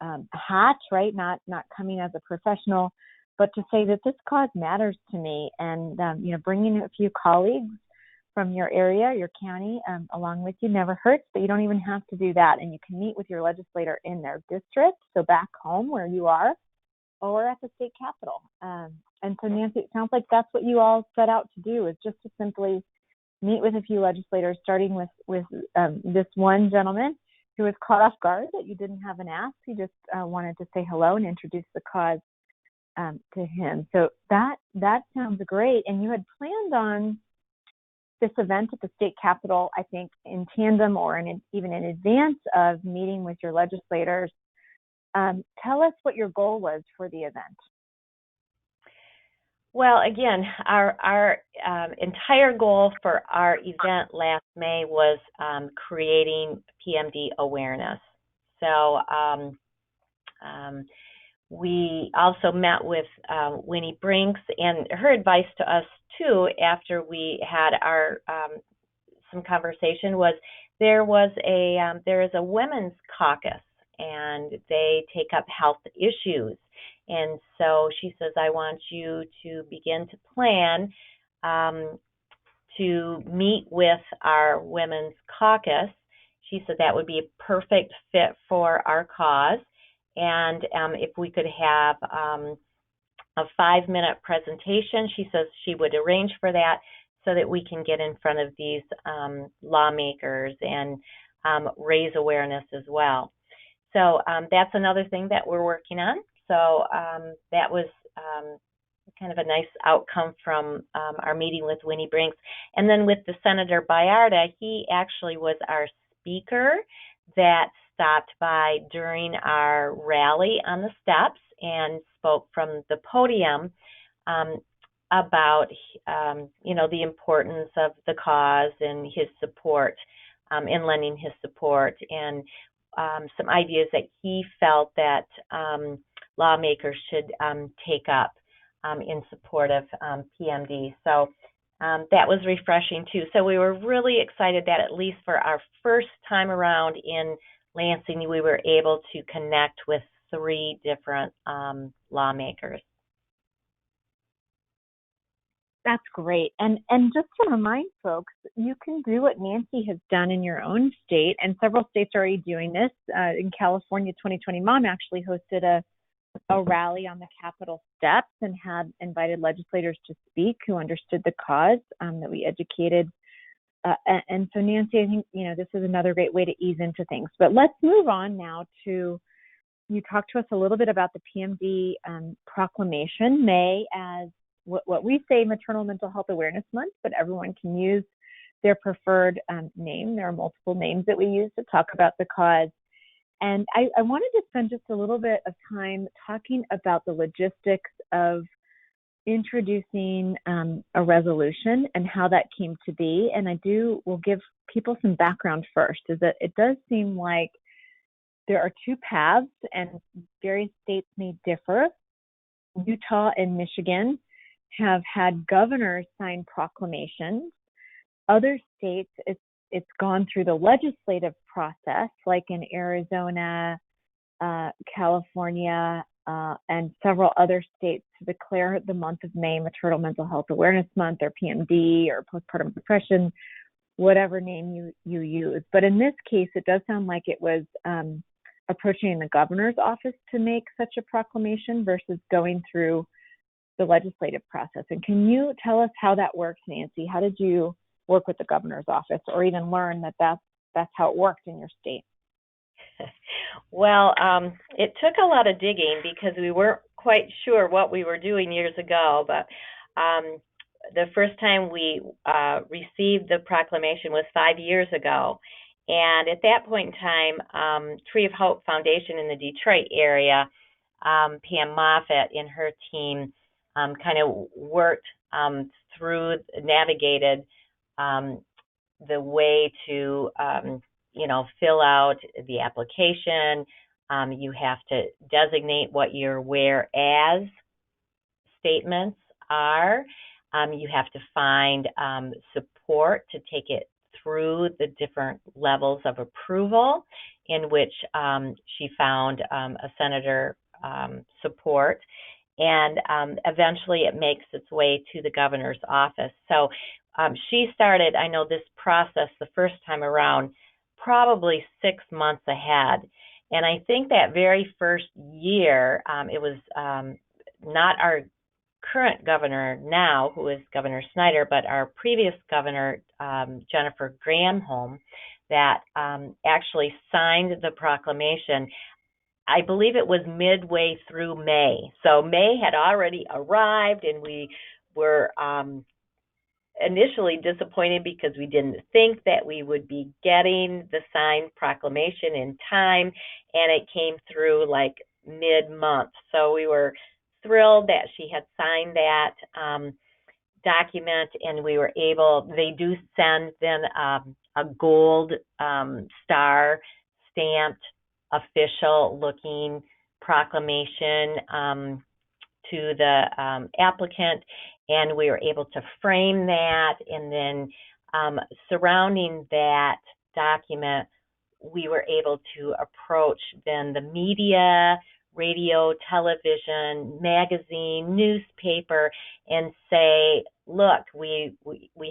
hat, right? Not coming as a professional, but to say that this cause matters to me, and bringing a few colleagues from your area, your county, along with you never hurts. But you don't even have to do that, and you can meet with your legislator in their district, so back home where you are, or at the state capitol. And so, Nancy, it sounds like that's what you all set out to do, is just to simply meet with a few legislators, starting with this one gentleman who was caught off guard that you didn't have an ask. He just wanted to say hello and introduce the cause to him. So that sounds great. And you had planned on this event at the state capitol, I think in tandem or even in advance of meeting with your legislators. Tell us what your goal was for the event. Well, again, our entire goal for our event last May was creating PMD awareness. So we also met with Winnie Brinks, and her advice to us too after we had our some conversation was there is a women's caucus, and they take up health issues. And so she says, I want you to begin to plan to meet with our women's caucus. She said that would be a perfect fit for our cause. And if we could have a 5-minute presentation, she says she would arrange for that so that we can get in front of these lawmakers and raise awareness as well. So that's another thing that we're working on. So that was kind of a nice outcome from our meeting with Winnie Brinks. And then with the Senator Bayarda, he actually was our speaker that stopped by during our rally on the steps and spoke from the podium about, the importance of the cause and his support in lending his support, and some ideas that he felt that lawmakers should take up in support of PMD. So that was refreshing too. So we were really excited that at least for our first time around in Lansing, we were able to connect with 3 different lawmakers. That's great. And just to remind folks, you can do what Nancy has done in your own state, and several states are already doing this. In California, 2020 Mom actually hosted a rally on the Capitol steps and had invited legislators to speak who understood the cause, that we educated. And so, Nancy, I think, this is another great way to ease into things. But let's move on now to, you talked to us a little bit about the PMD proclamation, May as what we say Maternal Mental Health Awareness Month, but everyone can use their preferred name. There are multiple names that we use to talk about the cause. And I wanted to spend just a little bit of time talking about the logistics of introducing a resolution and how that came to be. And will give people some background first, is that it does seem like there are 2 paths and various states may differ. Utah and Michigan have had governors sign proclamations. Other states, it's gone through the legislative process, like in Arizona, California, and several other states to declare the month of May Maternal Mental Health Awareness Month, or PMD, or postpartum depression, whatever name you use. But in this case, it does sound like it was approaching the governor's office to make such a proclamation versus going through the legislative process. And can you tell us how that works, Nancy? How did you work with the governor's office, or even learn that that's how it worked in your state? Well, it took a lot of digging because we weren't quite sure what we were doing years ago. But the first time we received the proclamation was 5 years ago. And at that point in time, Tree of Hope Foundation in the Detroit area, Pam Moffett and her team kind of worked navigated the way to, fill out the application. You have to designate what your whereas statements are. You have to find support to take it through the different levels of approval, in which she found a senator support. And eventually it makes its way to the governor's office. So she started, I know, this process the first time around probably 6 months ahead. And I think that very first year, it was not our current governor now, who is Governor Snyder, but our previous governor, Jennifer Granholm, that actually signed the proclamation. I believe it was midway through May. So May had already arrived, and we were initially disappointed because we didn't think that we would be getting the signed proclamation in time, and it came through like mid-month. So we were thrilled that she had signed that document, and we were able, they do send then a gold star stamped official looking proclamation to the applicant, and we were able to frame that, and then surrounding that document, we were able to approach then the media, radio, television, magazine, newspaper, and say, look, we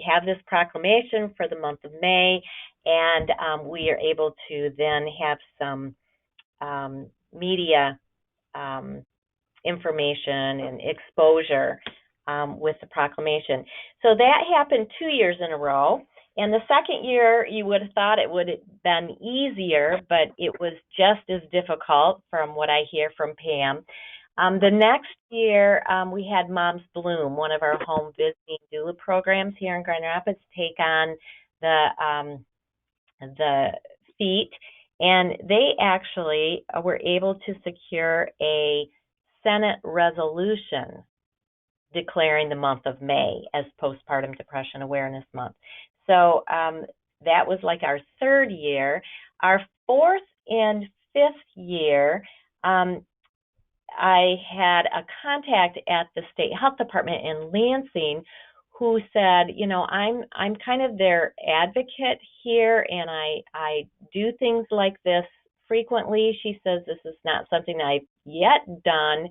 have this proclamation for the month of May, and we are able to then have some media information and exposure with the proclamation. So that happened 2 years in a row. And the second year, you would have thought it would have been easier, but it was just as difficult from what I hear from Pam. The next year, we had Moms Bloom, one of our home visiting doula programs here in Grand Rapids, take on the feat, and they actually were able to secure a Senate resolution declaring the month of May as Postpartum Depression Awareness Month. So that was like our third year. Our fourth and fifth year, I had a contact at the State Health Department in Lansing who said, you know, I'm kind of their advocate here, and I do things like this frequently. She says this is not something I've yet done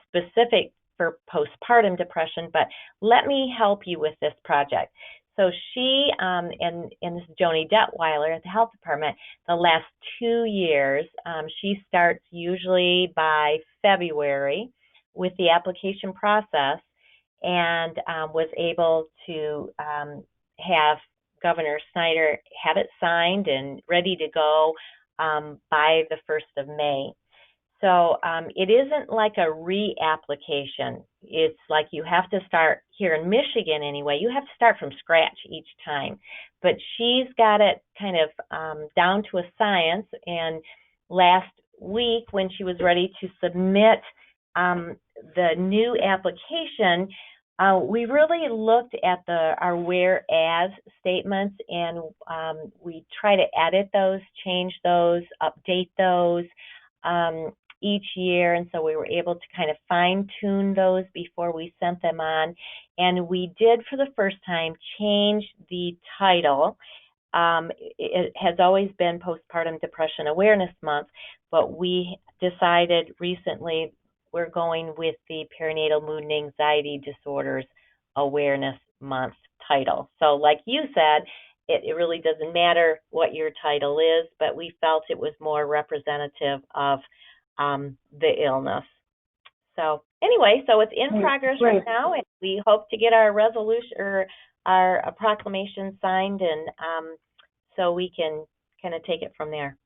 specific for postpartum depression, but let me help you with this project. So she, and this is Joni Detweiler at the Health Department, the last 2 years, she starts usually by February with the application process, and was able to have Governor Snyder have it signed and ready to go by the 1st of May. So it isn't like a reapplication. It's like you have to start, here in Michigan anyway, you have to start from scratch each time. But she's got it kind of down to a science, and last week when she was ready to submit the new application, we really looked at our whereas statements, and we try to edit those, change those, update those each year, and so we were able to kind of fine-tune those before we sent them on. And we did, for the first time, change the title. It has always been Postpartum Depression Awareness Month, but we decided recently we're going with the Perinatal Mood and Anxiety Disorders Awareness Month title. So like you said, it really doesn't matter what your title is, but we felt it was more representative of the illness. So anyway, so it's in progress right now, and we hope to get our resolution or our proclamation signed, and so we can kind of take it from there.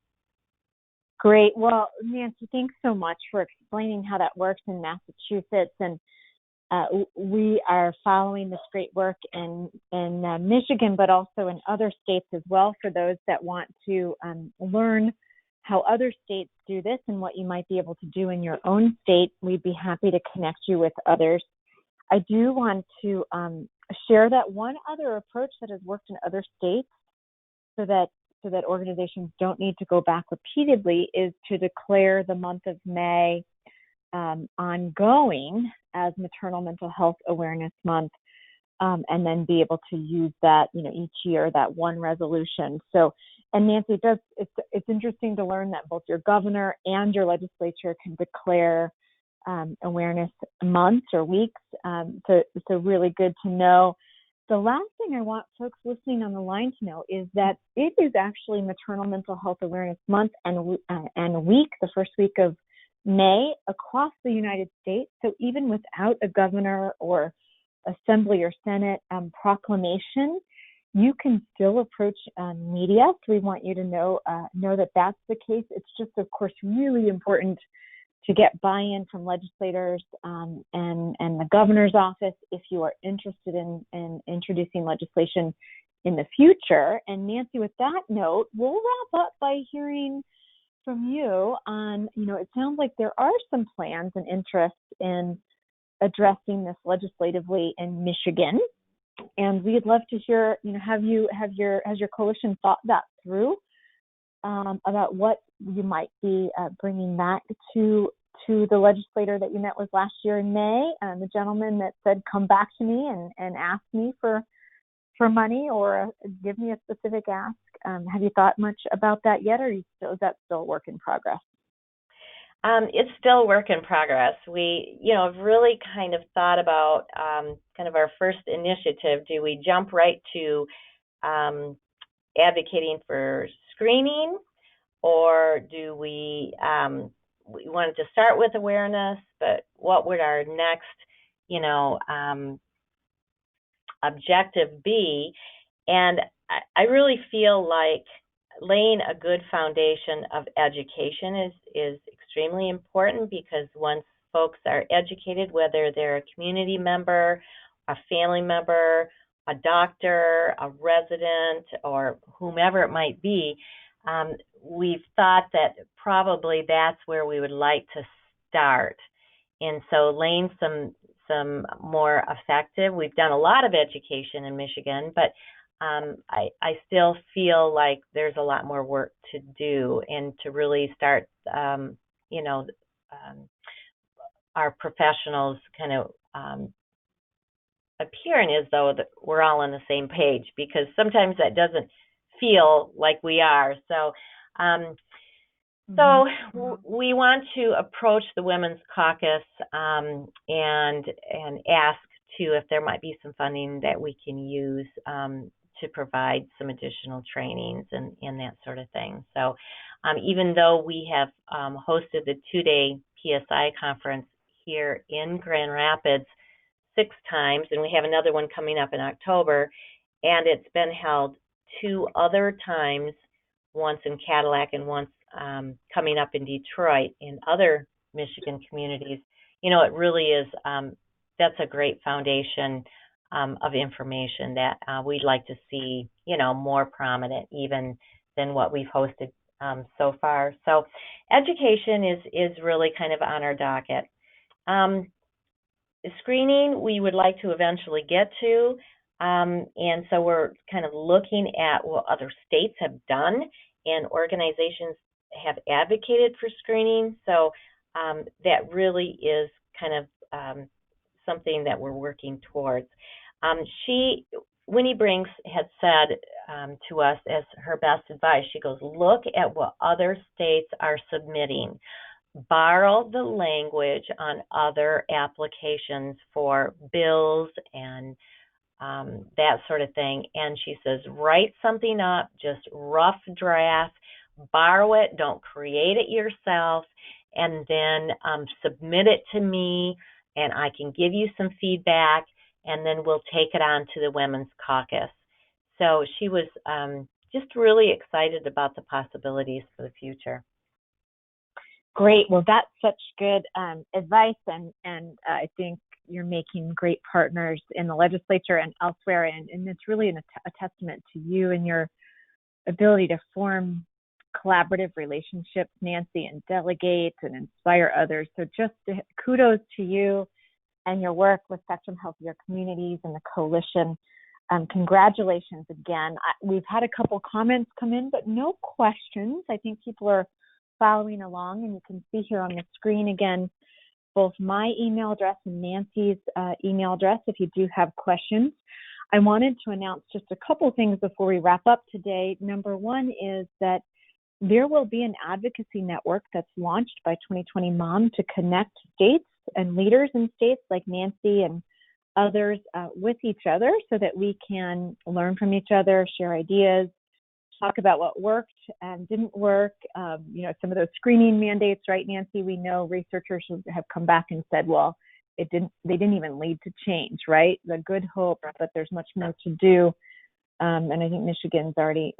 Great. Well, Nancy, thanks so much for explaining how that works in Massachusetts, and we are following this great work in Michigan, but also in other states as well, for those that want to learn how other states do this and what you might be able to do in your own state. We'd be happy to connect you with others. I do want to share that one other approach that has worked in other states, so that organizations don't need to go back repeatedly, is to declare the month of May ongoing as Maternal Mental Health Awareness Month, and then be able to use that, each year, that one resolution. So, and Nancy, it's interesting to learn that both your governor and your legislature can declare awareness months or weeks. So really good to know. The last thing I want folks listening on the line to know is that it is actually Maternal Mental Health Awareness Month and week, the first week of May, across the United States. So even without a governor or assembly or Senate proclamation, you can still approach media. So we want you to know that that's the case. It's just, of course, really important to get buy-in from legislators and the governor's office if you are interested in introducing legislation in the future. And Nancy, with that note, we'll wrap up by hearing from you on, it sounds like there are some plans and interest in addressing this legislatively in Michigan. And we'd love to hear, has your coalition thought that through about what you might be bringing back to the legislator that you met with last year in May, the gentleman that said, come back to me and ask me for money or give me a specific ask. Have you thought much about that yet, or is that still a work in progress? It's still a work in progress. We, have really kind of thought about kind of our first initiative. Do we jump right to advocating for screening, or do we wanted to start with awareness, but what would our next, objective be? And I really feel like laying a good foundation of education is extremely important, because once folks are educated, whether they're a community member, a family member, a doctor, a resident, or whomever it might be, we've thought that probably that's where we would like to start. And so laying some more effective, we've done a lot of education in Michigan, but I still feel like there's a lot more work to do, and to really start, our professionals kind of appearing as though that we're all on the same page, because sometimes that doesn't feel like we are. So, we want to approach the Women's Caucus and ask too if there might be some funding that we can use to provide some additional trainings and that sort of thing. So, even though we have hosted the 2-day PSI conference here in Grand Rapids 6 times, and we have another one coming up in October, and it's been held 2 other times, once in Cadillac and once coming up in Detroit in other Michigan communities. It really is, that's a great foundation of information that we'd like to see, more prominent even than what we've hosted so far. So education is really kind of on our docket. Screening, we would like to eventually get to, and so we're kind of looking at what other states have done, and organizations have advocated for screening. So that really is kind of something that we're working towards. Winnie Brinks had said to us as her best advice, she goes, look at what other states are submitting. Borrow the language on other applications for bills and that sort of thing. And she says, write something up, just rough draft, borrow it, don't create it yourself, and then submit it to me, and I can give you some feedback, and then we'll take it on to the Women's Caucus. So she was just really excited about the possibilities for the future. Great. Well, that's such good advice, and I think you're making great partners in the legislature and elsewhere, and it's really a testament to you and your ability to form collaborative relationships, Nancy, and delegate and inspire others. So just kudos to you and your work with Spectrum Healthier Communities and the coalition. Congratulations again. We've had a couple comments come in, but no questions. I think people are following along, and you can see here on the screen again both my email address and Nancy's email address if you do have questions. I wanted to announce just a couple things before we wrap up today. Number one is that there will be an advocacy network that's launched by 2020 Mom to connect states and leaders in states like Nancy and others with each other, so that we can learn from each other, share ideas, talk about what worked and didn't work. Some of those screening mandates, right, Nancy? We know researchers have come back and said, well, they didn't even lead to change, right? The good hope, but there's much more to do. And I think Michigan's already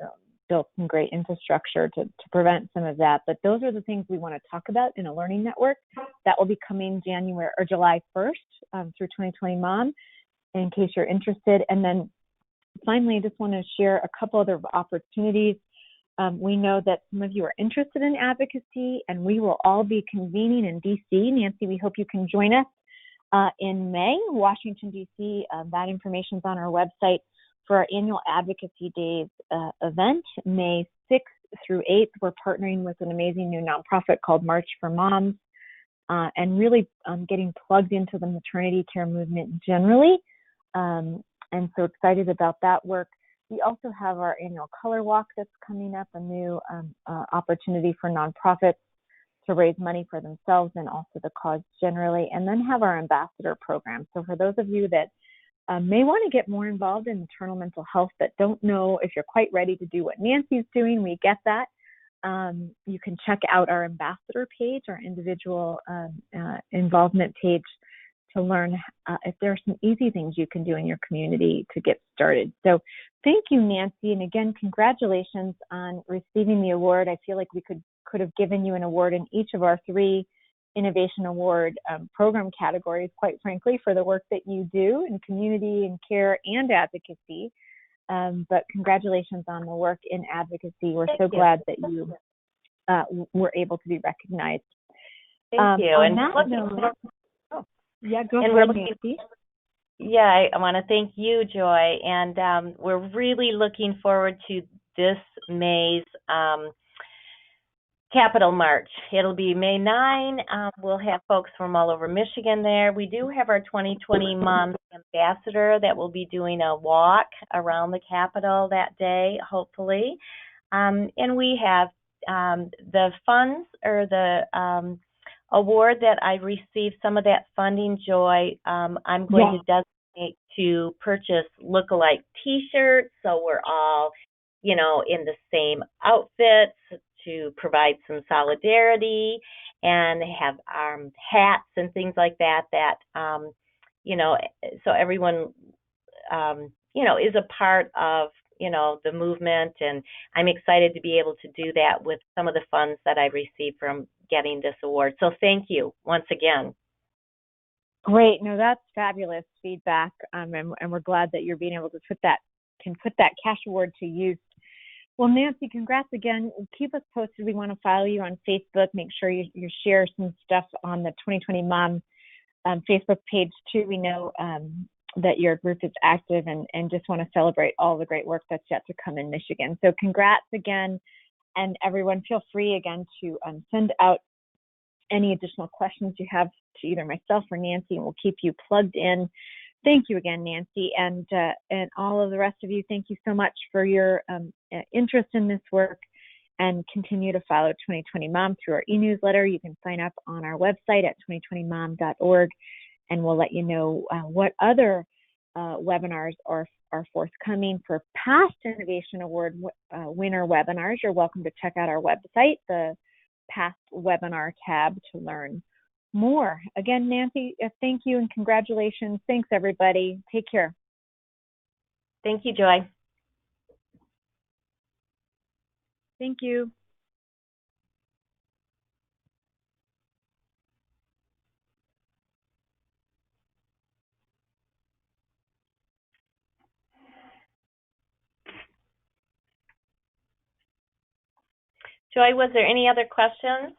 built some great infrastructure to prevent some of that. But those are the things we want to talk about in a learning network that will be coming January or July 1st through 2020 Mom, in case you're interested. And then finally, I just want to share a couple other opportunities. We know that some of you are interested in advocacy, and we will all be convening in DC. Nancy, we hope you can join us in May, Washington, DC. That information is on our website for our annual Advocacy Days event, May 6th through 8th. We're partnering with an amazing new nonprofit called March for Moms, and really getting plugged into the maternity care movement generally. And so excited about that work. We also have our annual Color Walk that's coming up, a new opportunity for nonprofits to raise money for themselves and also the cause generally, and then have our ambassador program. So for those of you that may want to get more involved in maternal mental health but don't know if you're quite ready to do what Nancy's doing, we get that. You can check out our ambassador page, our individual involvement page, to learn if there are some easy things you can do in your community to get started. So thank you, Nancy. And again, congratulations on receiving the award. I feel like we could have given you an award in each of our 3 Innovation Award program categories, quite frankly, for the work that you do in community and care and advocacy. But congratulations on the work in advocacy. We're so glad that you were able to be recognized. Thank you. And yeah, go ahead, Nancy. Yeah, I want to thank you, Joy, and we're really looking forward to this May's Capital March. It'll be May 9. We'll have folks from all over Michigan there. We do have our 2020 Moms Ambassador that will be doing a walk around the Capitol that day, hopefully. And we have the funds, or the award that I received, some of that funding, Joy, I'm going to designate to purchase lookalike T-shirts, so we're all, in the same outfits, to provide some solidarity, and have hats and things like that, so everyone, is a part of, the movement. And I'm excited to be able to do that with some of the funds that I received from getting this award. So thank you once again. Great. No, that's fabulous feedback. And we're glad that you're being able to put that cash award to use. Well, Nancy, congrats again. Keep us posted. We want to follow you on Facebook. Make sure you share some stuff on the 2020 Mom Facebook page too. We know that your group is active, and just want to celebrate all the great work that's yet to come in Michigan. So congrats again. And everyone, feel free again to send out any additional questions you have to either myself or Nancy, and we'll keep you plugged in. Thank you again, Nancy, and all of the rest of you. Thank you so much for your interest in this work, and continue to follow 2020 Mom through our e-newsletter. You can sign up on our website at 2020mom.org, and we'll let you know what other webinars are forthcoming. For past Innovation Award winner webinars, you're welcome to check out our website, the past webinar tab, to learn more. Again, Nancy, thank you and congratulations. Thanks, everybody. Take care. Thank you, Joy. Thank you. Joy, was there any other questions?